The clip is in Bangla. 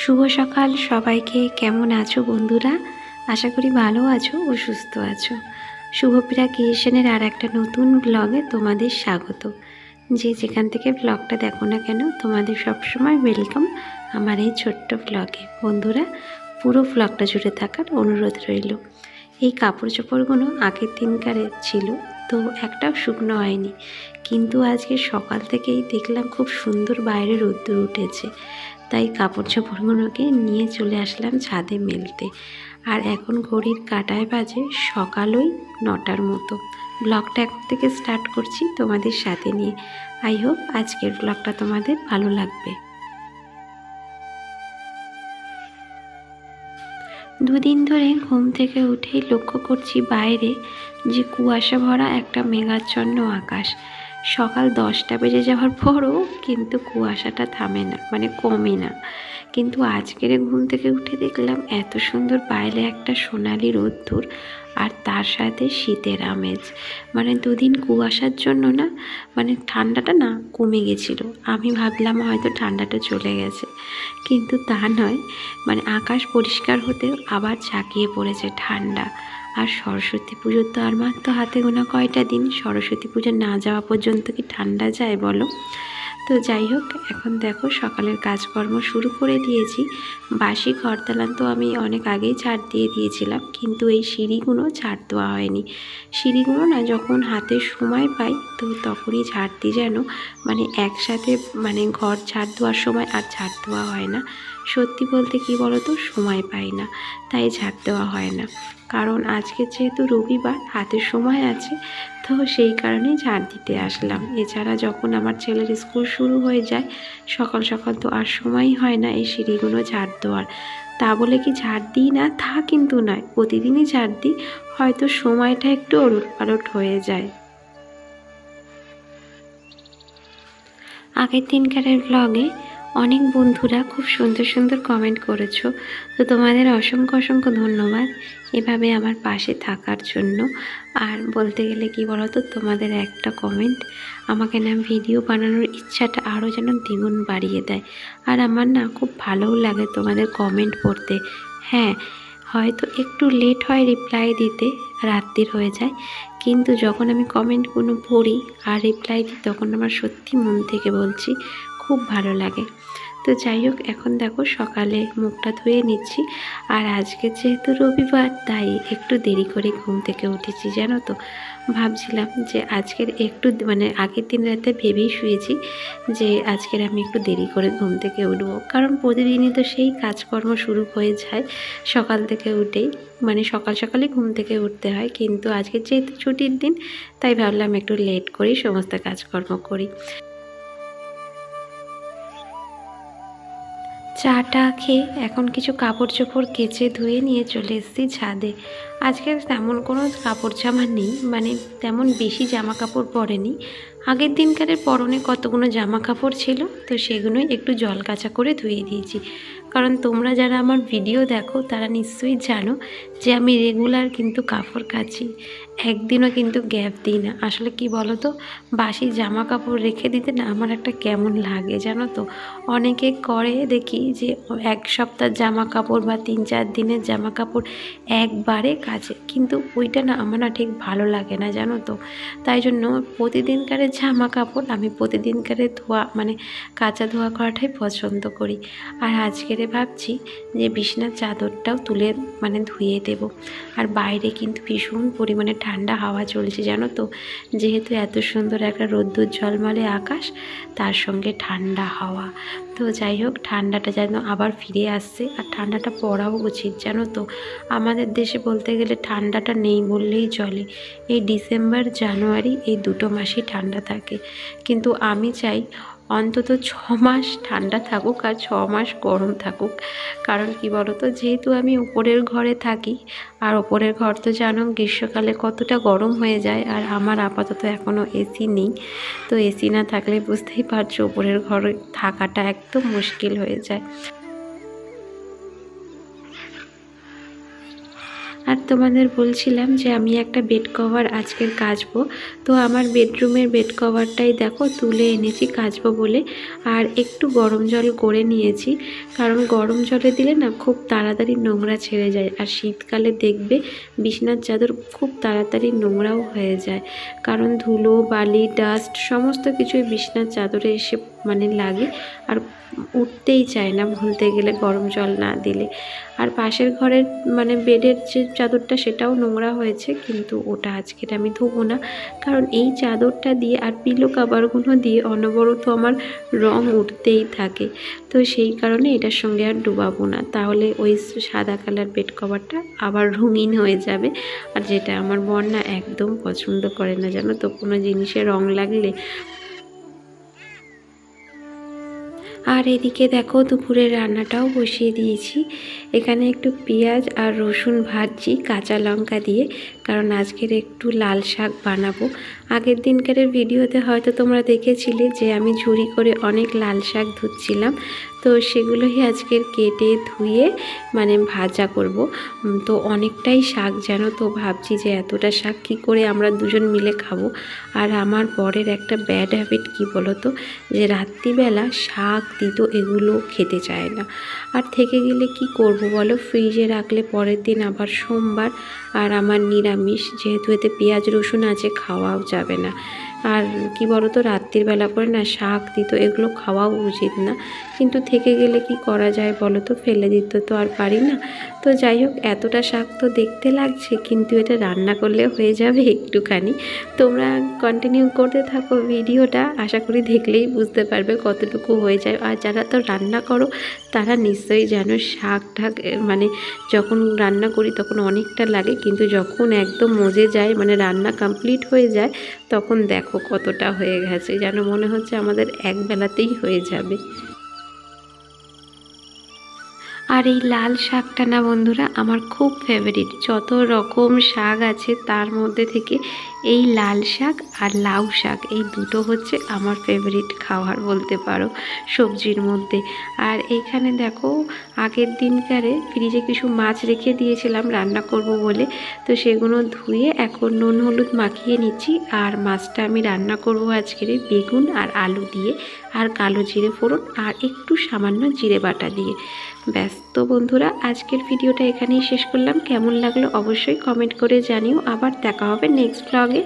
শুভ সকাল সবাইকে। কেমন আছো বন্ধুরা? আশা করি ভালো আছো ও সুস্থ আছো। শুভপ্রিয়া ক্রিয়েশনের আর একটা নতুন ব্লগে তোমাদের স্বাগত। যে যেখান থেকে ব্লগটা দেখো না কেন, তোমাদের সবসময় ওয়েলকাম আমার এই ছোট্ট ব্লগে। বন্ধুরা, পুরো ব্লগটা জুড়ে থাকার অনুরোধ রইল। এই কাপড় চোপড়গুলো আগের দিনকারে ছিল, তো একটাও শুকনো হয়নি, কিন্তু আজকে সকাল থেকেই দেখলাম খুব সুন্দর বাইরে রোদ্দুর উঠেছে। তাই কাপড় চোপড়গুলোকে নিয়ে চলে আসলাম ছাদে মেলতে। আর এখন ঘড়ির কাঁটায় বাজে সকাল ওই 9টার মতো। ব্লগটা এখন থেকে স্টার্ট করছি তোমাদের সাথে নিয়ে। আই হোপ আজকের ব্লগটা তোমাদের ভালো লাগবে। দুদিন ধরে ঘুম থেকে উঠেই লক্ষ্য করছি বাইরে যে কুয়াশা ভরা একটা মেঘাচ্ছন্ন আকাশ। সকাল 10টা বেজে যাওয়ার পরও কিন্তু কুয়াশাটা থামে না, মানে কমে না। কিন্তু আজকের ঘুম থেকে উঠে দেখলাম এত সুন্দর বাইরে একটা সোনালি রোদ্দুর, আর তার সাথে শীতের আমেজ। মানে দুদিন কুয়াশার জন্য না, মানে ঠান্ডাটা না কমে গেছিলো। আমি ভাবলাম হয়তো ঠান্ডাটা চলে গেছে, কিন্তু তা নয়। মানে আকাশ পরিষ্কার হতে আবার ঝাঁকিয়ে পড়েছে ঠান্ডা। আর সরস্বতী পুজোর তো আর মাত্র হাতে গোনা কয়টা দিন। সরস্বতী পুজো না যাওয়া পর্যন্ত কি ঠান্ডা যায় বলো? তো যাই হোক, এখন দেখো সকালের কাজকর্ম শুরু করে দিয়েছি। বাসি ঘরদালান তো আমি অনেক আগেই ঝাড় দিয়ে দিয়েছিলাম, কিন্তু এই সিঁড়িগুলো ঝাড় দেওয়া হয়নি। সিঁড়িগুলো না যখন হাতে সময় পাই তো তখনই ঝাড় দিই, যেন মানে একসাথে মানে ঘর ঝাড় দেওয়ার সময় আর ঝাড় দেওয়া হয় না। সত্যি বলতে কি বলো তো, সময় পাই না, তাই ঝাড় দেওয়া হয় না। কারণ আজকে যেহেতু রবিবার, হাতে সময় আছে, তো সেই কারণেই ঝাড় দিতে আসলাম। এছাড়া যখন আমার ছেলের স্কুল শুরু হয়ে যায় সকাল সকাল, তো আর সময়ই হয় না এই সিঁড়িগুলো ঝাড় দেওয়ার। তা বলে কি ঝাড় দিই না, তা কিন্তু নয়, প্রতিদিনই ঝাড় দিই, হয়তো সময়টা একটু ওলট পালট হয়ে যায়। আগের দিনকারের ব্লগে অনেক বন্ধুরা খুব সুন্দর সুন্দর কমেন্ট করেছো, তো তোমাদের অসংখ্য অসংখ্য ধন্যবাদ এভাবে আমার পাশে থাকার জন্য। আর বলতে গেলে কি বলতো, তোমাদের একটা কমেন্ট আমাকে না ভিডিও বানানোর ইচ্ছাটা আরও যেন দ্বিগুণ বাড়িয়ে দেয়। আর আমার না খুব ভালোও লাগে তোমাদের কমেন্ট পড়তে। হ্যাঁ, হয়তো একটু লেট হয় রিপ্লাই দিতে, রাত্রির হয়ে যায়, কিন্তু যখন আমি কমেন্টগুলো পড়ি আর রিপ্লাই দিই তখন আমার সত্যি মন থেকে বলছি খুব ভালো লাগে। তো যাই হোক, এখন দেখো সকালে মুখটা ধুয়ে নিচ্ছি। আর আজকে যেহেতু রবিবার, তাই একটু দেরি করে ঘুম থেকে উঠেছি জানো তো। ভাবছিলাম যে আজকের একটু মানে আগের দিন রাতে ভেবেই শুয়েছি যে আজকের আমি একটু দেরি করে ঘুম থেকে উঠবো, কারণ প্রতিদিনই তো সেই কাজকর্ম শুরু হয়ে যায় সকাল থেকে উঠেই। মানে সকাল সকালে ঘুম থেকে উঠতে হয়, কিন্তু আজকে যেহেতু ছুটির দিন তাই ভাবলাম একটু লেট করেই সমস্ত কাজকর্ম করি। চাটা খেয়ে এখন কিছু কাপড় চোপড় কেচে ধুয়ে নিয়ে চলে এসেছি ছাদে। আজকে তেমন কোনো কাপড় জামা নেই, মানে তেমন বেশি জামা কাপড় পরেনি। আগের দিনকারের পরনে কতগুলো জামা কাপড় ছিল, তো সেগুলোই একটু জল কাচা করে ধুয়ে দিয়েছি। কারণ তোমরা যারা আমার ভিডিও দেখো তারা নিশ্চয়ই জানো যে আমি রেগুলার কিন্তু কাপড় কাচি, একদিনও কিন্তু গ্যাপ দিই না। আসলে কি বলো তো, বাসি জামা কাপড় রেখে দিতে না আমার একটা কেমন লাগে জানো তো। অনেকে করে দেখি যে এক সপ্তাহ জামা কাপড় বা 3-4 দিনের জামা কাপড় একবারে কাচে, কিন্তু ওইটা না আমার না ঠিক ভালো লাগে না জানো তো। তাই জন্য প্রতিদিনকারের জামা কাপড় আমি প্রতিদিনকারে ধোয়া মানে কাচা ধোয়া করাটাই পছন্দ করি। আর আজকেরে ভাবছি যে বিছানার চাদরটাও তুলে মানে ধুয়ে দেব। আর বাইরে কিন্তু ভীষণ পরিমাণে ঠান্ডা হাওয়া চলছে জানো তো, যেহেতু এত সুন্দর একটা রোদ্দুর ঝলমলে আকাশ, তার সঙ্গে ঠান্ডা হাওয়া। তো যাই হোক, ঠান্ডাটা যেন আবার ফিরে আসছে, আর ঠান্ডাটা পড়াও উচিত জানো তো। আমাদের দেশে বলতে গেলে ঠান্ডাটা নেই বললেই চলে। এই ডিসেম্বর জানুয়ারি এই দুটো মাসই ঠান্ডা থাকে, কিন্তু আমি চাই অন্তত 6 মাস ঠান্ডা থাকুক আর 6 মাস গরম থাকুক। কারণ কি বলতো, যেহেতু আমি উপরের ঘরে থাকি, আর ওপরের ঘর তো জানো গ্রীষ্মকালে কতটা গরম হয়ে যায়। আর আমার আপাতত এখনও এসি নেই, তো এসি না থাকলে বুঝতেই পারছো ওপরের ঘরে থাকাটা একদম মুশকিল হয়ে যায়। আর তোমাদের বলছিলাম যে আমি একটা বেড কভার আজকের কাচবো, তো আমার বেডরুমের বেড কভারটাই দেখো তুলে এনেছি কাচবো বলে। আর একটু গরম জল করে নিয়েছি, কারণ গরম জলে দিলে না খুব তাড়াতাড়ি নোংরা ছেড়ে যায়। আর শীতকালে দেখবে বিছনার চাদর খুব তাড়াতাড়ি নোংরাও হয়ে যায়, কারণ ধুলো বালি ডাস্ট সমস্ত কিছুই বিছনার চাদরে এসে লাগে, আর উঠতেই চায় না ভুলতে গেলে গরম জল না দিলে। আর পাশের ঘরের বেডের যে চাদরটা সেটাও নোংরা হয়েছে, কিন্তু ওটা আজকের আমি ধোবো না, কারণ এই চাদরটা দিয়ে আর পিলো কাভারগুলো দিয়ে অনবরত আমার রং উঠতেই থাকে। তো সেই কারণে এটার সঙ্গে আর ডুবাবো না, তাহলে ওই সাদা কালার বেড কভারটা আবার রঙিন হয়ে যাবে। আর যেটা আমার বর না একদম পছন্দ করে না, জানো তো, কোনো জিনিসে রং লাগলে। আর এদিকে দেখো দুপুরের রান্নাটাও বসিয়ে দিয়েছি। এখানে একটু পেঁয়াজ আর রসুন ভাজছি কাঁচা লঙ্কা দিয়ে, কারণ আজকের একটু লাল শাক বানাবো। আগের দিনকারের ভিডিওতে হয়তো তোমরা দেখেছিলে যে আমি ঝুড়ি করে অনেক লাল শাক ধুচ্ছিলাম, তো সেগুলোই আজকের কেটে ধুয়ে ভাজা করব। তো অনেকটাই শাক, জানো তো, ভাবছি যে এতটা শাক কী করে আমরা দুজন মিলে খাবো। আর আমার বরের একটা ব্যাড হ্যাবিট কী বলো তো, যে রাত্রিবেলা শাক দিত এগুলো খেতে চায় না। আর থেকে গেলে কি করব বলো, ফ্রিজে রাখলে পরের দিন আবার সোমবার, আর আমার নিরামিষ, যেহেতু এতে পেঁয়াজ রসুন আছে খাওয়াও যাবে না। আর কি বলো তো, রাত্রিবেলা করে না শাক দিত এগুলো খাওয়াও উচিত না, কিন্তু থেকে গেলে কি করা যায় বলো তো, ফেলে দিতে তো আর পারি না। তো যাই হোক, এতটা শাক তো দেখতে লাগছে, কিন্তু এটা রান্না করলে হয়ে যাবে একটুখানি। তোমরা কন্টিনিউ করতে থাকো ভিডিওটা, আশা করি দেখলেই বুঝতে পারবে কতটুকু হয়ে যায়। আর যারা তো রান্না করো তারা নিশ্চয়ই জানো শাক ঠাক যখন রান্না করি তখন অনেকটা লাগে, কিন্তু যখন একদম মজে যায় রান্না কমপ্লিট হয়ে যায়, তখন দেখো কতটা হয়ে গেছে, যেন মনে হচ্ছে আমাদের এক বেলাতেই হয়ে যাবে। আর এই লাল শাকটা না বন্ধুরা আমার খুব ফেভারিট। যত রকম শাক আছে তার মধ্যে থেকে এই লাল শাক আর লাউ শাক, এই দুটো হচ্ছে আমার ফেভারিট খাবার বলতে পারো সবজির মধ্যে। আর এইখানে দেখো আগের দিনকারে ফ্রিজে কিছু মাছ রেখে দিয়েছিলাম রান্না করব বলে, তো সেগুলো ধুয়ে এখন নুন হলুদ মাখিয়ে নিচ্ছি। আর মাছটা আমি রান্না করব আজকের বেগুন আর আলু দিয়ে, আর কালো জিরে ফোড়ন আর একটু সামান্য জিরে বাটা দিয়ে। ব্যাস, তো বন্ধুরা আজকের ভিডিওটা এখানেই শেষ করলাম। কেমন লাগলো অবশ্যই কমেন্ট করে জানিও। আবার দেখা হবে নেক্সট ব্লগে।